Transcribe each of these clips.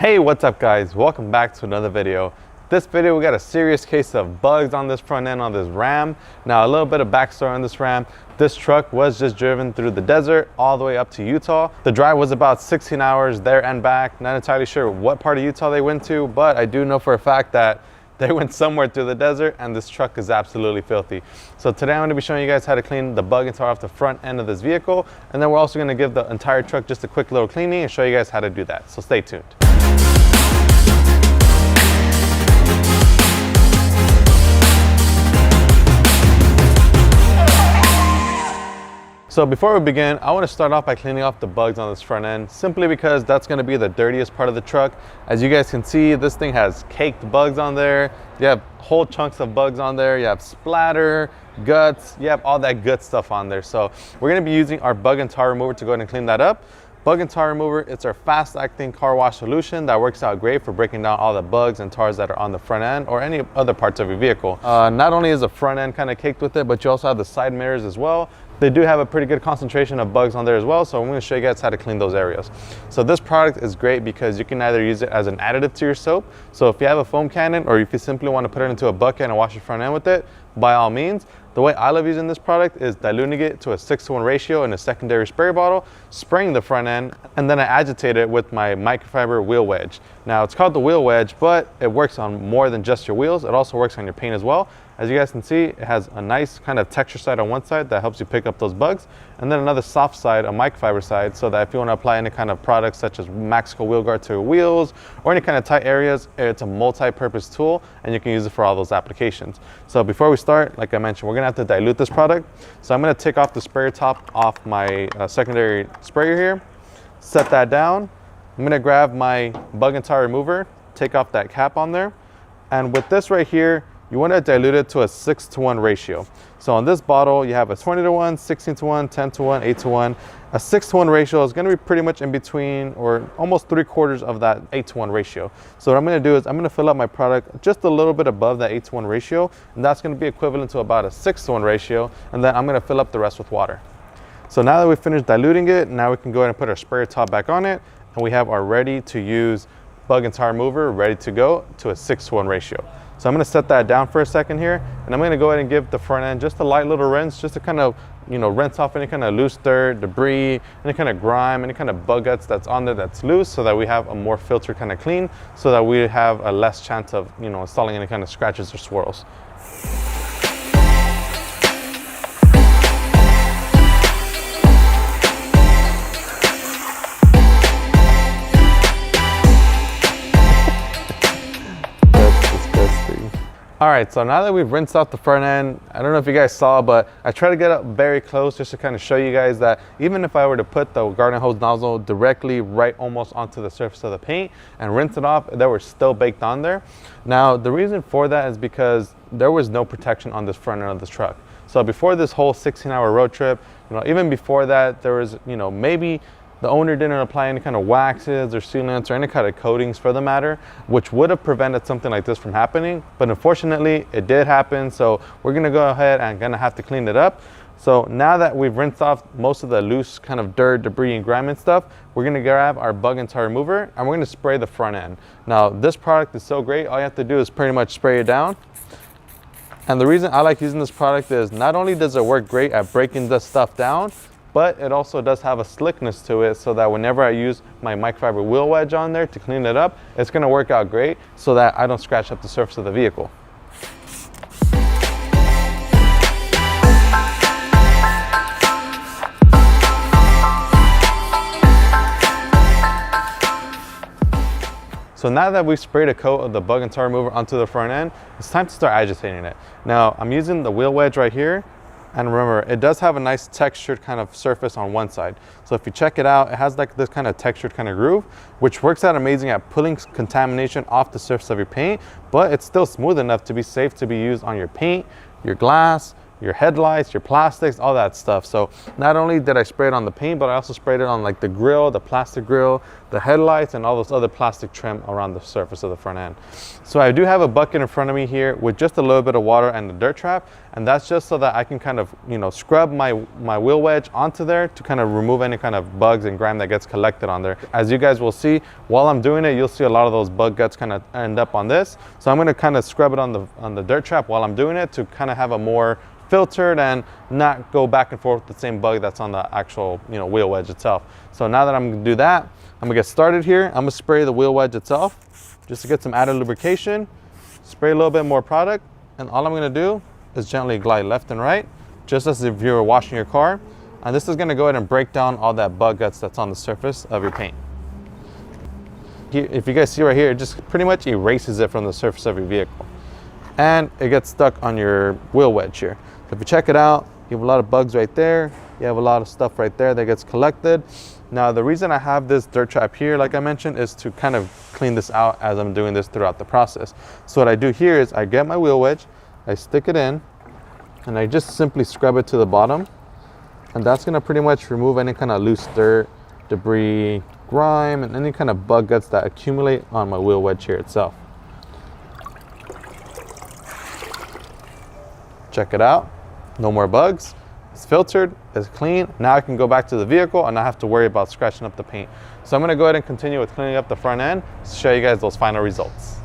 Hey, what's up guys? Welcome back to another video. This video, we got a serious case of bugs on this front end on this Ram. Now, a little bit of backstory on this Ram. This truck was just driven through the desert all the way up to Utah. The drive was about 16 hours there and back. Not entirely sure what part of Utah they went to, but I do know for a fact that they went somewhere through the desert and this truck is absolutely filthy. So today I'm going to be showing you guys how to clean the bug and tar off the front end of this vehicle. And then we're also going to give the entire truck just a quick little cleaning and show you guys how to do that. So stay tuned. So before we begin, I want to start off by cleaning off the bugs on this front end, simply because that's going to be the dirtiest part of the truck. As you guys can see, this thing has caked bugs on there. You have whole chunks of bugs on there. You have splatter, guts, you have all that good stuff on there. So we're going to be using our bug and tar remover to go ahead and clean that up. Bug and tar remover, it's our fast acting car wash solution that works out great for breaking down all the bugs and tars that are on the front end or any other parts of your vehicle. Not only is the front end kind of caked with it, but you also have the side mirrors as well. They do have a pretty good concentration of bugs on there as well, so I'm going to show you guys how to clean those areas. So this product is great because you can either use it as an additive to your soap. So if you have a foam cannon or if you simply want to put it into a bucket and wash your front end with it, by all means. The way I love using this product is diluting it to a 6-to-1 ratio in a secondary spray bottle, spraying the front end, and then I agitate it with my microfiber wheel wedge. Now it's called the wheel wedge, but it works on more than just your wheels. It also works on your paint as well. As you guys can see, it has a nice kind of texture side on one side that helps you pick up those bugs, and then another soft side, a microfiber side, so that if you want to apply any kind of products such as Mexico wheel guard to your wheels or any kind of tight areas, it's a multi-purpose tool and you can use it for all those applications. So before we start, like I mentioned, we're going to have to dilute this product. So I'm going to take off the sprayer top off my secondary sprayer here, set that down. I'm going to grab my bug and tar remover, take off that cap on there, and with this right here, you want to dilute it to a 6-to-1 ratio. So on this bottle, you have a 20-to-1, 16-to-1, 10-to-1, 8-to-1. A 6-to-1 ratio is going to be pretty much in between or almost 3/4 of that 8-to-1 ratio. So what I'm going to do is I'm going to fill up my product just a little bit above that 8-to-1 ratio, and that's going to be equivalent to about a 6-to-1 ratio, and then I'm going to fill up the rest with water. So now that we've finished diluting it, now we can go ahead and put our sprayer top back on it, and we have our ready to use bug and tar remover ready to go to a 6-to-1 ratio. So I'm going to set that down for a second here, and I'm going to go ahead and give the front end just a light little rinse, just to kind of, rinse off any kind of loose dirt, debris, any kind of grime, any kind of bug guts that's on there that's loose, so that we have a more filtered kind of clean, so that we have a less chance of, installing any kind of scratches or swirls. All right, so now that we've rinsed off the front end, I don't know if you guys saw, but I try to get up very close just to kind of show you guys that even if I were to put the garden hose nozzle directly right almost onto the surface of the paint and rinse it off, they were still baked on there. Now, the reason for that is because there was no protection on this front end of this truck. So before this whole 16-hour road trip, even before that, there was, maybe the owner didn't apply any kind of waxes or sealants or any kind of coatings for the matter, which would have prevented something like this from happening. But unfortunately, it did happen. So we're gonna go ahead and gonna have to clean it up. So now that we've rinsed off most of the loose kind of dirt, debris, and grime and stuff, we're gonna grab our bug and tar remover and we're gonna spray the front end. Now, this product is so great. All you have to do is pretty much spray it down. And the reason I like using this product is not only does it work great at breaking this stuff down, but it also does have a slickness to it, so that whenever I use my microfiber wheel wedge on there to clean it up, it's going to work out great so that I don't scratch up the surface of the vehicle. So now that we've sprayed a coat of the bug and tar remover onto the front end, it's time to start agitating it. Now, I'm using the wheel wedge right here. And remember, it does have a nice textured kind of surface on one side. So if you check it out, it has like this kind of textured kind of groove, which works out amazing at pulling contamination off the surface of your paint, but it's still smooth enough to be safe to be used on your paint, your glass, your headlights, your plastics, all that stuff. So not only did I spray it on the paint, but I also sprayed it on like the grill, the plastic grill, the headlights, and all those other plastic trim around the surface of the front end. So I do have a bucket in front of me here with just a little bit of water and the dirt trap, and that's just so that I can kind of, you know, scrub my wheel wedge onto there to kind of remove any kind of bugs and grime that gets collected on there. As you guys will see, while I'm doing it, you'll see a lot of those bug guts kind of end up on this. So I'm going to kind of scrub it on the dirt trap while I'm doing it to kind of have a more filtered and not go back and forth with the same bug that's on the actual, you know, wheel wedge itself. So now that I'm going to do that, I'm going to get started here. I'm going to spray the wheel wedge itself just to get some added lubrication, spray a little bit more product, and all I'm going to do is gently glide left and right, just as if you were washing your car. And this is going to go ahead and break down all that bug guts that's on the surface of your paint. Here, if you guys see right here, it just pretty much erases it from the surface of your vehicle. And it gets stuck on your wheel wedge here. So if you check it out, you have a lot of bugs right there. You have a lot of stuff right there that gets collected. Now, the reason I have this dirt trap here, like I mentioned, is to kind of clean this out as I'm doing this throughout the process. So what I do here is I get my wheel wedge, I stick it in, and I just simply scrub it to the bottom. And that's gonna pretty much remove any kind of loose dirt, debris, grime, and any kind of bug guts that accumulate on my wheel wedge here itself. Check it out, no more bugs. It's filtered, it's clean. Now I can go back to the vehicle and not have to worry about scratching up the paint. So I'm gonna go ahead and continue with cleaning up the front end to show you guys those final results.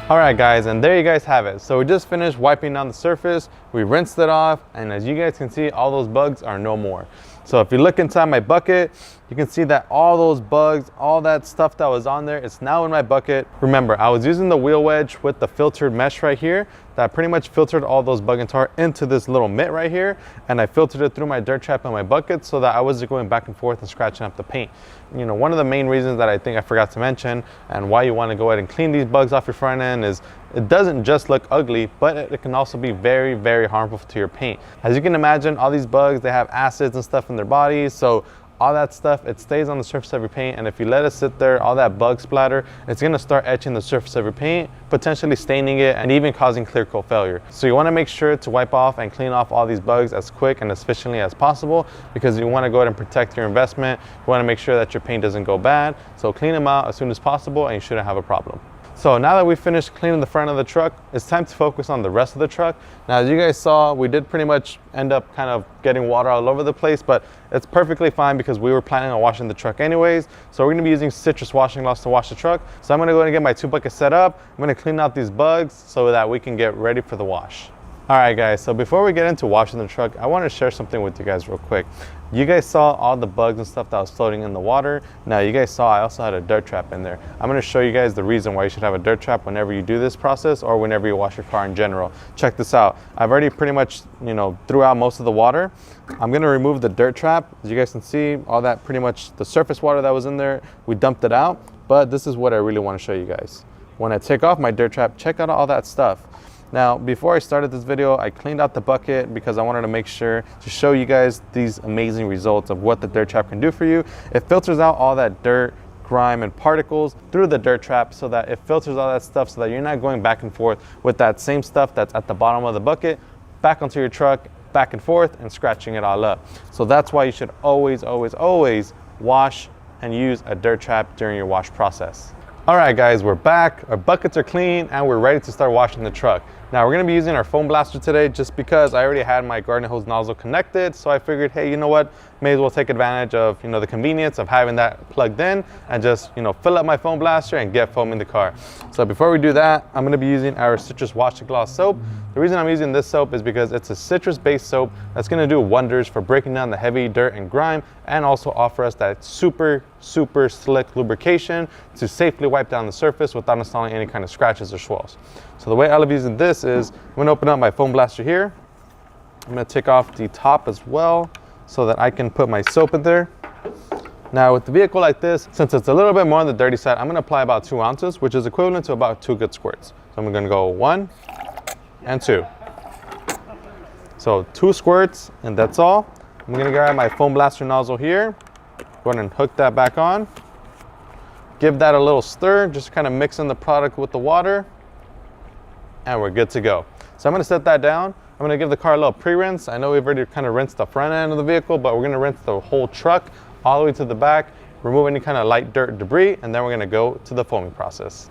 All right guys, and there you guys have it. So we just finished wiping down the surface, we rinsed it off, and as you guys can see, all those bugs are no more. So if you look inside my bucket, you can see that all those bugs, all that stuff that was on there, it's now in my bucket. Remember, I was using the wheel wedge with the filtered mesh right here that pretty much filtered all those bug and tar into this little mitt right here, and I filtered it through my dirt trap in my bucket so that I wasn't going back and forth and scratching up the paint. You know, one of the main reasons that I think I forgot to mention and why you want to go ahead and clean these bugs off your front end is it doesn't just look ugly, but it can also be very, very harmful to your paint. As you can imagine, all these bugs, they have acids and stuff in their bodies, so all that stuff, it stays on the surface of your paint, and if you let it sit there, all that bug splatter, it's gonna start etching the surface of your paint, potentially staining it and even causing clear coat failure. So you wanna make sure to wipe off and clean off all these bugs as quick and as efficiently as possible, because you wanna go ahead and protect your investment. You wanna make sure that your paint doesn't go bad. So clean them out as soon as possible and you shouldn't have a problem. So now that we finished cleaning the front of the truck, it's time to focus on the rest of the truck. Now, as you guys saw, we did pretty much end up kind of getting water all over the place, but it's perfectly fine because we were planning on washing the truck anyways. So we're gonna be using citrus washing cloths to wash the truck. So I'm gonna go ahead and get my 2 buckets set up. I'm gonna clean out these bugs so that we can get ready for the wash. All right guys, so before we get into washing the truck, I wanna share something with you guys real quick. You guys saw all the bugs and stuff that was floating in the water. Now you guys saw I also had a dirt trap in there. I'm gonna show you guys the reason why you should have a dirt trap whenever you do this process or whenever you wash your car in general. Check this out. I've already pretty much, threw out most of the water. I'm gonna remove the dirt trap. As you guys can see, all that pretty much the surface water that was in there, we dumped it out, but this is what I really wanna show you guys. When I take off my dirt trap, check out all that stuff. Now, before I started this video, I cleaned out the bucket because I wanted to make sure to show you guys these amazing results of what the dirt trap can do for you. It filters out all that dirt, grime, and particles through the dirt trap so that it filters all that stuff so that you're not going back and forth with that same stuff that's at the bottom of the bucket, back onto your truck, back and forth, and scratching it all up. So that's why you should always, always, always wash and use a dirt trap during your wash process. All right guys, we're back, our buckets are clean, and we're ready to start washing the truck. Now we're gonna be using our foam blaster today just because I already had my garden hose nozzle connected, so I figured, hey, you know what, may as well take advantage of the convenience of having that plugged in and just fill up my foam blaster and get foam in the car. So before we do that, I'm gonna be using our citrus wash and gloss soap. The reason I'm using this soap is because it's a citrus-based soap that's gonna do wonders for breaking down the heavy dirt and grime and also offer us that super, super slick lubrication to safely wipe down the surface without installing any kind of scratches or swells. So the way I love using this is I'm gonna open up my foam blaster here, I'm gonna take off the top as well so that I can put my soap in there. Now with the vehicle like this, since it's a little bit more on the dirty side, I'm gonna apply about 2 ounces, which is equivalent to about 2 good squirts. So I'm gonna go 1 and 2. So 2 squirts, and that's all. I'm gonna grab my foam blaster nozzle here, go ahead and hook that back on. Give that a little stir, just kind of mix in the product with the water, and we're good to go. So I'm gonna set that down. I'm gonna give the car a little pre-rinse. I know we've already kind of rinsed the front end of the vehicle, but we're gonna rinse the whole truck all the way to the back, remove any kind of light dirt debris, and then we're gonna go to the foaming process.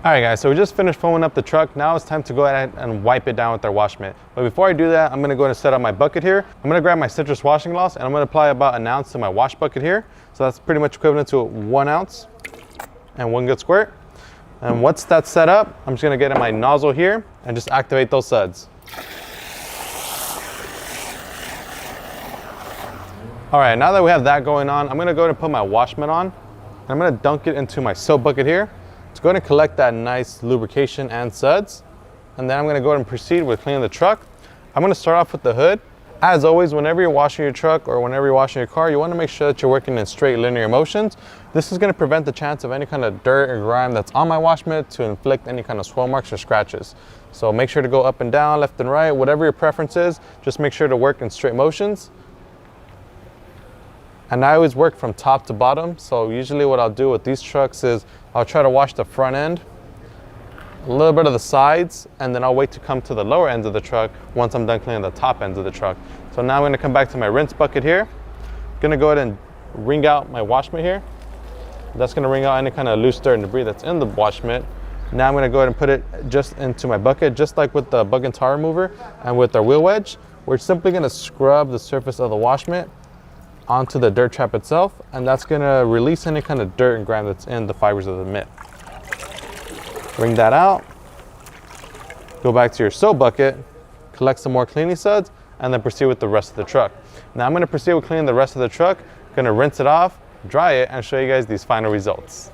All right guys, so we just finished foaming up the truck. Now it's time to go ahead and wipe it down with our wash mitt. But before I do that, I'm gonna go ahead and set up my bucket here. I'm gonna grab my citrus washing gloss and I'm gonna apply about 1 ounce to my wash bucket here. So that's pretty much equivalent to 1 ounce and 1 good squirt. And once that's set up, I'm just gonna get in my nozzle here and just activate those suds. All right, now that we have that going on, I'm gonna go ahead and put my wash mitt on. And I'm gonna dunk it into my soap bucket here. So go ahead and collect that nice lubrication and suds. And then I'm gonna go ahead and proceed with cleaning the truck. I'm gonna start off with the hood. As always, whenever you're washing your truck or whenever you're washing your car, you wanna make sure that you're working in straight linear motions. This is gonna prevent the chance of any kind of dirt or grime that's on my wash mitt to inflict any kind of swirl marks or scratches. So make sure to go up and down, left and right, whatever your preference is, just make sure to work in straight motions. And I always work from top to bottom. So usually what I'll do with these trucks is I'll try to wash the front end, a little bit of the sides, and then I'll wait to come to the lower ends of the truck once I'm done cleaning the top ends of the truck. So now I'm gonna come back to my rinse bucket here. I'm gonna go ahead and wring out my wash mitt here. That's gonna wring out any kind of loose dirt and debris that's in the wash mitt. Now I'm gonna go ahead and put it just into my bucket, just like with the bug and tar remover and with our wheel wedge. We're simply gonna scrub the surface of the wash mitt onto the dirt trap itself, and that's gonna release any kind of dirt and grime that's in the fibers of the mitt. Wring that out, go back to your soap bucket, collect some more cleaning suds, and then proceed with the rest of the truck. Now I'm gonna proceed with cleaning the rest of the truck, gonna rinse it off, dry it, and show you guys these final results.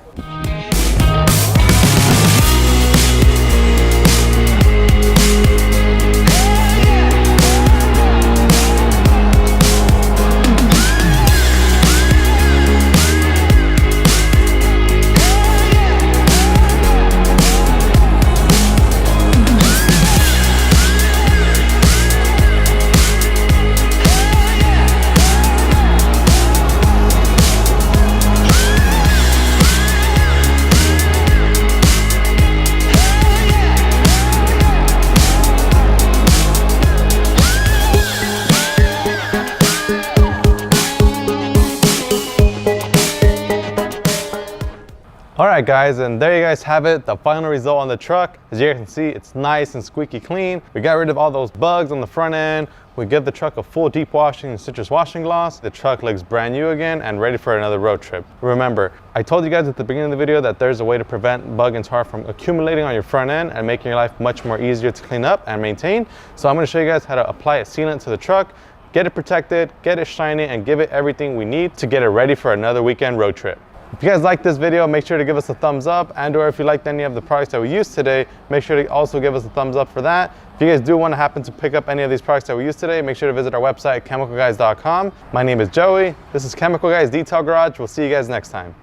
All right guys, and there you guys have it, the final result on the truck. As you guys can see, it's nice and squeaky clean. We got rid of all those bugs on the front end. We give the truck a full deep washing and citrus washing gloss. The truck looks brand new again and ready for another road trip. Remember, I told you guys at the beginning of the video that there's a way to prevent bug and tar from accumulating on your front end and making your life much more easier to clean up and maintain. So I'm gonna show you guys how to apply a sealant to the truck, get it protected, get it shiny, and give it everything we need to get it ready for another weekend road trip. If you guys liked this video, make sure to give us a thumbs up, and or if you liked any of the products that we used today, make sure to also give us a thumbs up for that. If you guys do want to happen to pick up any of these products that we used today, make sure to visit our website, chemicalguys.com. My name is Joey. This is Chemical Guys Detail Garage. We'll see you guys next time.